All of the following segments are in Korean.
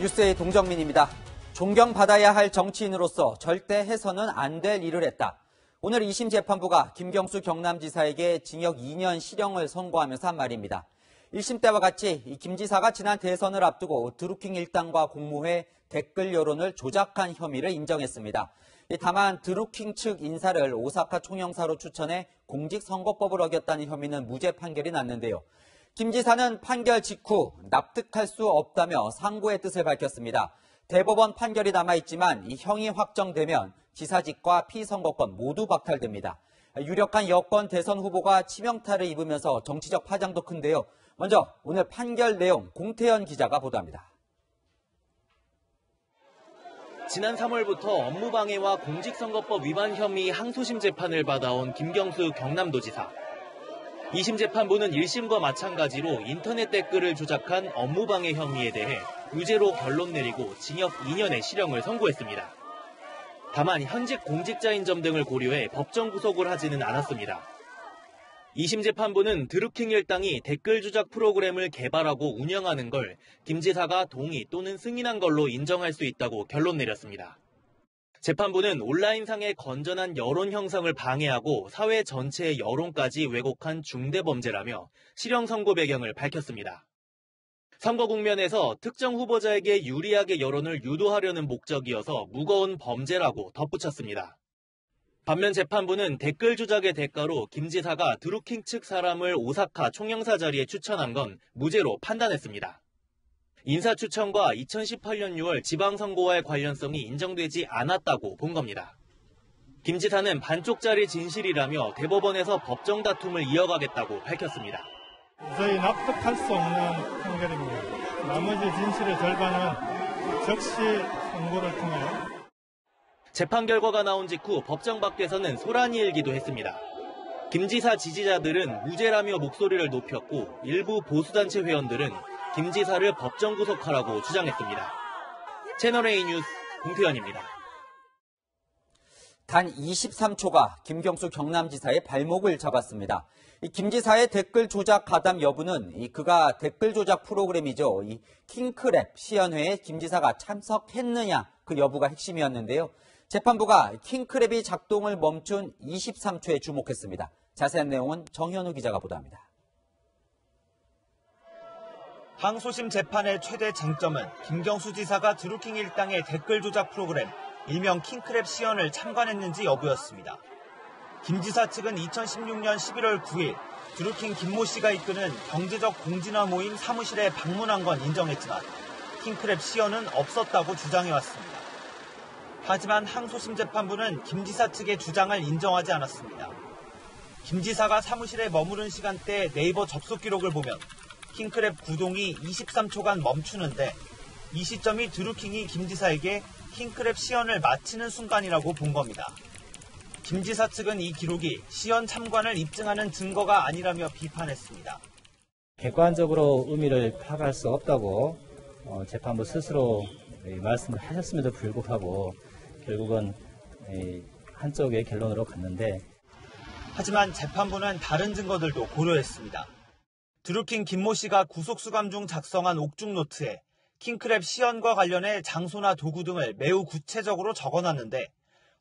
뉴스의 동정민입니다. 존경받아야 할 정치인으로서 절대 해서는 안 될 일을 했다. 오늘 2심 재판부가 김경수 경남지사에게 징역 2년 실형을 선고하면서 한 말입니다. 1심 때와 같이 김 지사가 지난 대선을 앞두고 드루킹 일당과 공모해 댓글 여론을 조작한 혐의를 인정했습니다. 다만 드루킹 측 인사를 오사카 총영사로 추천해 공직선거법을 어겼다는 혐의는 무죄 판결이 났는데요. 김 지사는 판결 직후 납득할 수 없다며 상고의 뜻을 밝혔습니다. 대법원 판결이 남아있지만 이 형이 확정되면 지사직과 피선거권 모두 박탈됩니다. 유력한 여권 대선 후보가 치명타를 입으면서 정치적 파장도 큰데요. 먼저 오늘 판결 내용 공태현 기자가 보도합니다. 지난 3월부터 업무방해와 공직선거법 위반 혐의 항소심 재판을 받아온 김경수 경남도지사. 2심 재판부는 1심과 마찬가지로 인터넷 댓글을 조작한 업무방해 혐의에 대해 유죄로 결론 내리고 징역 2년의 실형을 선고했습니다. 다만 현직 공직자인 점 등을 고려해 법정 구속을 하지는 않았습니다. 2심 재판부는 드루킹 일당이 댓글 조작 프로그램을 개발하고 운영하는 걸 김 지사가 동의 또는 승인한 걸로 인정할 수 있다고 결론 내렸습니다. 재판부는 온라인상의 건전한 여론 형성을 방해하고 사회 전체의 여론까지 왜곡한 중대범죄라며 실형 선고 배경을 밝혔습니다. 선거 국면에서 특정 후보자에게 유리하게 여론을 유도하려는 목적이어서 무거운 범죄라고 덧붙였습니다. 반면 재판부는 댓글 조작의 대가로 김 지사가 드루킹 측 사람을 오사카 총영사 자리에 추천한 건 무죄로 판단했습니다. 인사 추천과 2018년 6월 지방선거와의 관련성이 인정되지 않았다고 본 겁니다. 김 지사는 반쪽짜리 진실이라며 대법원에서 법정 다툼을 이어가겠다고 밝혔습니다. 저희 납득할 수 없는 판결입니다. 나머지 진실의 절반은 즉시 선고를 통하여. 재판 결과가 나온 직후 법정 밖에서는 소란이 일기도 했습니다. 김 지사 지지자들은 무죄라며 목소리를 높였고 일부 보수단체 회원들은 김 지사를 법정 구속하라고 주장했습니다. 채널A 뉴스 공태현입니다. 단 23초가 김경수 경남지사의 발목을 잡았습니다. 김 지사의 댓글 조작 가담 여부는 그가 댓글 조작 프로그램이죠. 킹크랩 시연회에 김 지사가 참석했느냐 그 여부가 핵심이었는데요. 재판부가 킹크랩이 작동을 멈춘 23초에 주목했습니다. 자세한 내용은 정현우 기자가 보도합니다. 항소심 재판의 최대 쟁점은 김경수 지사가 드루킹 일당의 댓글 조작 프로그램 일명 킹크랩 시연을 참관했는지 여부였습니다. 김 지사 측은 2016년 11월 9일 드루킹 김모 씨가 이끄는 경제적 공진화 모임 사무실에 방문한 건 인정했지만 킹크랩 시연은 없었다고 주장해왔습니다. 하지만 항소심 재판부는 김 지사 측의 주장을 인정하지 않았습니다. 김 지사가 사무실에 머무른 시간대 네이버 접속 기록을 보면 킹크랩 구동이 23초간 멈추는데 이 시점이 드루킹이 김 지사에게 킹크랩 시연을 마치는 순간이라고 본 겁니다. 김 지사 측은 이 기록이 시연 참관을 입증하는 증거가 아니라며 비판했습니다. 객관적으로 의미를 파악할 수 없다고 재판부 스스로 말씀을 하셨음에도 불구하고 결국은 한쪽의 결론으로 갔는데 하지만 재판부는 다른 증거들도 고려했습니다. 드루킹 김모 씨가 구속수감 중 작성한 옥중 노트에 킹크랩 시연과 관련해 장소나 도구 등을 매우 구체적으로 적어놨는데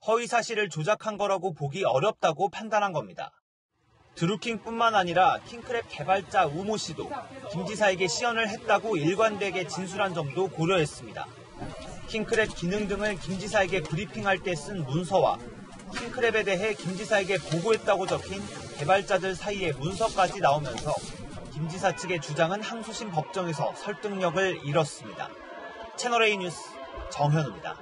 허위 사실을 조작한 거라고 보기 어렵다고 판단한 겁니다. 드루킹뿐만 아니라 킹크랩 개발자 우모 씨도 김 지사에게 시연을 했다고 일관되게 진술한 점도 고려했습니다. 킹크랩 기능 등을 김 지사에게 브리핑할 때 쓴 문서와 킹크랩에 대해 김 지사에게 보고했다고 적힌 개발자들 사이의 문서까지 나오면서 김 지사 측의 주장은 항소심 법정에서 설득력을 잃었습니다. 채널A 뉴스 정현우입니다.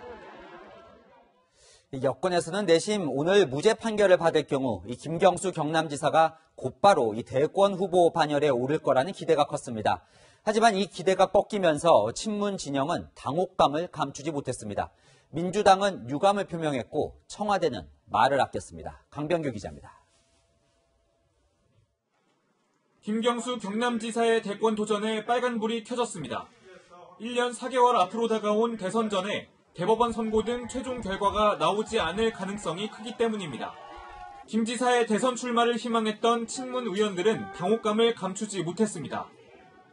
여권에서는 내심 오늘 무죄 판결을 받을 경우 김경수 경남지사가 곧바로 대권 후보 반열에 오를 거라는 기대가 컸습니다. 하지만 이 기대가 꺾이면서 친문 진영은 당혹감을 감추지 못했습니다. 민주당은 유감을 표명했고 청와대는 말을 아꼈습니다. 강병규 기자입니다. 김경수 경남지사의 대권 도전에 빨간불이 켜졌습니다. 1년 4개월 앞으로 다가온 대선 전에 대법원 선고 등 최종 결과가 나오지 않을 가능성이 크기 때문입니다. 김 지사의 대선 출마를 희망했던 친문 의원들은 당혹감을 감추지 못했습니다.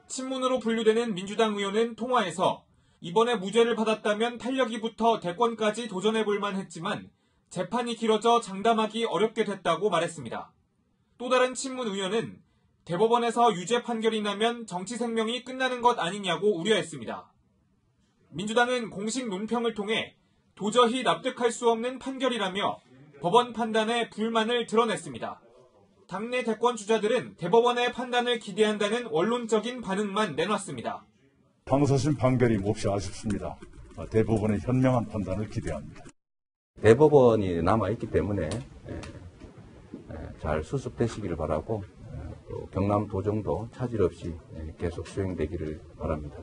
친문으로 분류되는 민주당 의원은 통화에서 이번에 무죄를 받았다면 탄력이부터 대권까지 도전해볼 만했지만 재판이 길어져 장담하기 어렵게 됐다고 말했습니다. 또 다른 친문 의원은 대법원에서 유죄 판결이 나면 정치 생명이 끝나는 것 아니냐고 우려했습니다. 민주당은 공식 논평을 통해 도저히 납득할 수 없는 판결이라며 법원 판단에 불만을 드러냈습니다. 당내 대권 주자들은 대법원의 판단을 기대한다는 원론적인 반응만 내놨습니다. 항소심 판결이 몹시 아쉽습니다. 대법원의 현명한 판단을 기대합니다. 대법원이 남아있기 때문에 잘 수습되시기를 바라고 또 경남 도정도 차질 없이 계속 수행되기를 바랍니다.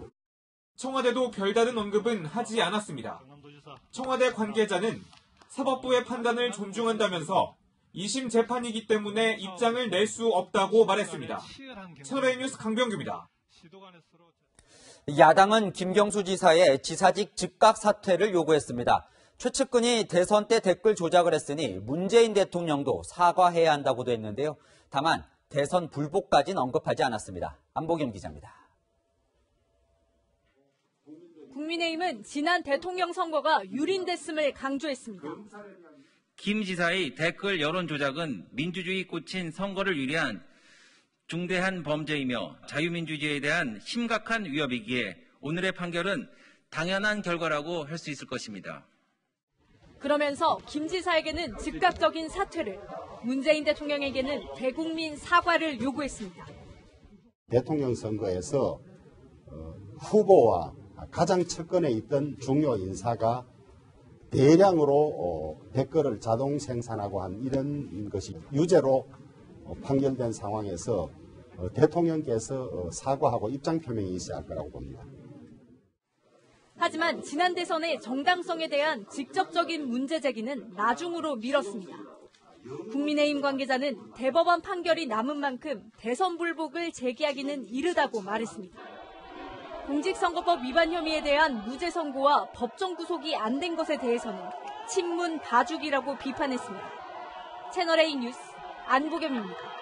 청와대도 별다른 언급은 하지 않았습니다. 청와대 관계자는 사법부의 판단을 존중한다면서 2심 재판이기 때문에 입장을 낼 수 없다고 말했습니다. 채널A 뉴스 강병규입니다. 야당은 김경수 지사의 지사직 즉각 사퇴를 요구했습니다. 최측근이 대선 때 댓글 조작을 했으니 문재인 대통령도 사과해야 한다고도 했는데요. 다만 대선 불복까지는 언급하지 않았습니다. 안보겸 기자입니다. 국민의힘은 지난 대통령 선거가 유린됐음을 강조했습니다. 김 지사의 댓글 여론 조작은 민주주의 꽂힌 선거를 유리한 중대한 범죄이며 자유민주주의에 대한 심각한 위협이기에 오늘의 판결은 당연한 결과라고 할 수 있을 것입니다. 그러면서 김 지사에게는 즉각적인 사퇴를, 문재인 대통령에게는 대국민 사과를 요구했습니다. 대통령 선거에서 후보와 가장 측근에 있던 중요 인사가 대량으로 댓글을 자동 생산하고 한 이런 것이 유죄로 판결된 상황에서 대통령께서 사과하고 입장 표명이 있어야 할 거라고 봅니다. 하지만 지난 대선의 정당성에 대한 직접적인 문제 제기는 나중으로 미뤘습니다. 국민의힘 관계자는 대법원 판결이 남은 만큼 대선 불복을 제기하기는 이르다고 말했습니다. 공직선거법 위반 혐의에 대한 무죄 선고와 법정 구속이 안 된 것에 대해서는 친문 봐주기라고 비판했습니다. 채널A 뉴스 안보겸입니다.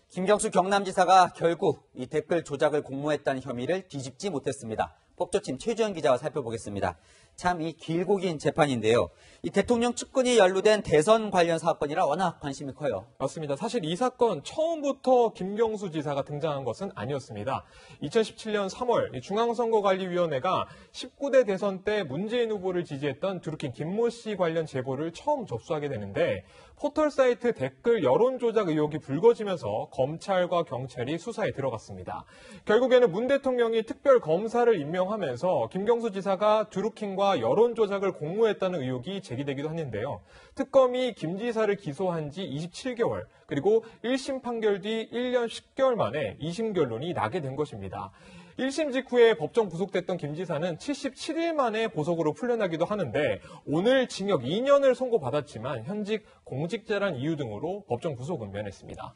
김경수 경남지사가 결국 이 댓글 조작을 공모했다는 혐의를 뒤집지 못했습니다. 법조팀 최주현 기자와 살펴보겠습니다. 참 이 길고 긴 재판인데요. 이 대통령 측근이 연루된 대선 관련 사건이라 워낙 관심이 커요. 맞습니다. 사실 이 사건 처음부터 김경수 지사가 등장한 것은 아니었습니다. 2017년 3월 중앙선거관리위원회가 19대 대선 때 문재인 후보를 지지했던 드루킹 김모 씨 관련 제보를 처음 접수하게 되는데 포털 사이트 댓글 여론 조작 의혹이 불거지면서 검찰과 경찰이 수사에 들어갔습니다. 결국에는 문 대통령이 특별 검사를 임명하면서 김경수 지사가 드루킹과 여론 조작을 공모했다는 의혹이 제기되기도 했는데요. 특검이 김 지사를 기소한 지 27개월, 그리고 1심 판결 뒤 1년 10개월 만에 2심 결론이 나게 된 것입니다. 1심 직후에 법정 구속됐던 김 지사는 77일 만에 보석으로 풀려나기도 하는데 오늘 징역 2년을 선고받았지만 현직 공직자란 이유 등으로 법정 구속은 면했습니다.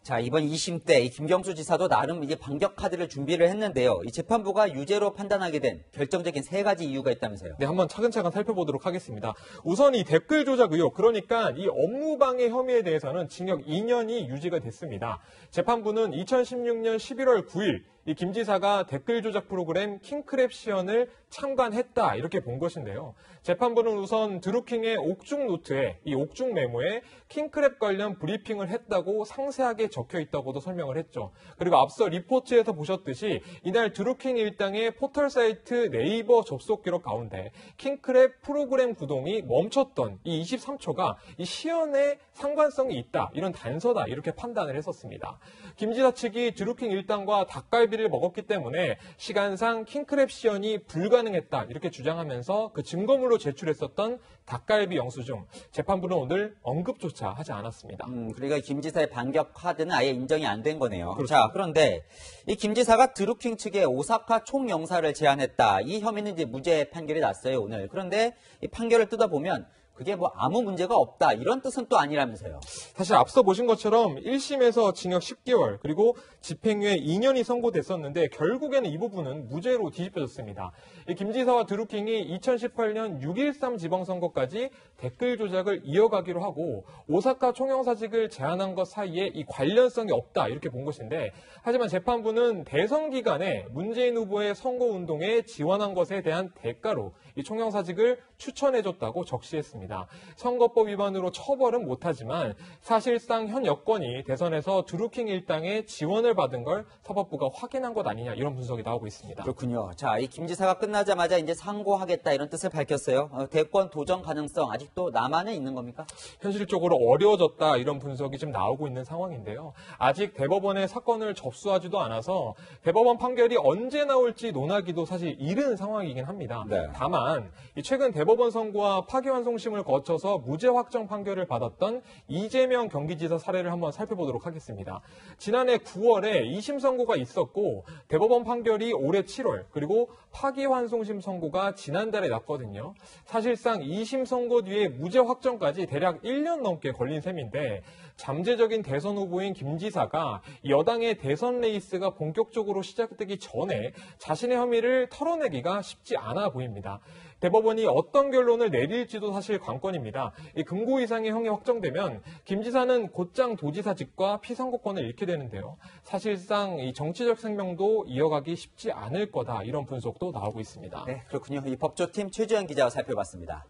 자, 이번 2심 때 이 김경수 지사도 나름 이제 반격 카드를 준비를 했는데요. 이 재판부가 유죄로 판단하게 된 결정적인 3가지 이유가 있다면서요. 네, 한번 차근차근 살펴보도록 하겠습니다. 우선 이 댓글 조작 의혹, 그러니까 이 업무방해 혐의에 대해서는 징역 2년이 유지가 됐습니다. 재판부는 2016년 11월 9일 이 김 지사가 댓글 조작 프로그램 킹크랩 시연을 참관했다 이렇게 본 것인데요. 재판부는 우선 드루킹의 옥중 노트에 이 옥중 메모에 킹크랩 관련 브리핑을 했다고 상세하게 적혀 있다고도 설명을 했죠. 그리고 앞서 리포트에서 보셨듯이 이날 드루킹 일당의 포털 사이트 네이버 접속 기록 가운데 킹크랩 프로그램 구동이 멈췄던 이 23초가 이 시연에 상관성이 있다, 이런 단서다 이렇게 판단을 했었습니다. 김 지사 측이 드루킹 일당과 닭갈비를 먹었기 때문에 시간상 킹크랩 시연이 불가능했다 이렇게 주장하면서 그 증거물로 제출했었던 닭갈비 영수증, 재판부는 오늘 언급조차 하지 않았습니다. 그러니까 김 지사의 반격 카드는 아예 인정이 안 된 거네요. 그렇죠. 자, 그런데 이 김 지사가 드루킹 측에 오사카 총영사를 제안했다. 이 혐의는 이제 무죄 판결이 났어요, 오늘. 그런데 이 판결을 뜯어보면 그게 뭐 아무 문제가 없다 이런 뜻은 또 아니라면서요. 사실 앞서 보신 것처럼 1심에서 징역 10개월 그리고 집행유예 2년이 선고됐었는데 결국에는 이 부분은 무죄로 뒤집혀졌습니다. 김 지사와 드루킹이 2018년 6.13 지방선거까지 댓글 조작을 이어가기로 하고 오사카 총영사직을 제안한 것 사이에 이 관련성이 없다 이렇게 본 것인데 하지만 재판부는 대선 기간에 문재인 후보의 선거운동에 지원한 것에 대한 대가로 이 총영사직을 추천해줬다고 적시했습니다. 선거법 위반으로 처벌은 못하지만 사실상 현 여권이 대선에서 드루킹 일당의 지원을 받은 걸 사법부가 확인한 것 아니냐 이런 분석이 나오고 있습니다. 그렇군요. 자, 이 김 지사가 끝나자마자 이제 상고하겠다 이런 뜻을 밝혔어요. 대권 도전 가능성 아직도 남아는 있는 겁니까? 현실적으로 어려워졌다 이런 분석이 지금 나오고 있는 상황인데요. 아직 대법원에 사건을 접수하지도 않아서 대법원 판결이 언제 나올지 논하기도 사실 이른 상황이긴 합니다. 네. 다만 최근 대법원 선고와 파기환송심을 거쳐서 무죄 확정 판결을 받았던 이재명 경기지사 사례를 한번 살펴보도록 하겠습니다. 지난해 9월에 2심 선고가 있었고 대법원 판결이 올해 7월 그리고 파기환송심 선고가 지난달에 났거든요. 사실상 2심 선고 뒤에 무죄 확정까지 대략 1년 넘게 걸린 셈인데 잠재적인 대선 후보인 김 지사가 여당의 대선 레이스가 본격적으로 시작되기 전에 자신의 혐의를 털어내기가 쉽지 않아 보입니다. 대법원이 어떤 결론을 내릴지도 사실 관건입니다. 이 금고 이상의 형이 확정되면 김 지사는 곧장 도지사직과 피선거권을 잃게 되는데요. 사실상 이 정치적 생명도 이어가기 쉽지 않을 거다 이런 분석도 나오고 있습니다. 네, 그렇군요. 이 법조팀 최주현 기자와 살펴봤습니다.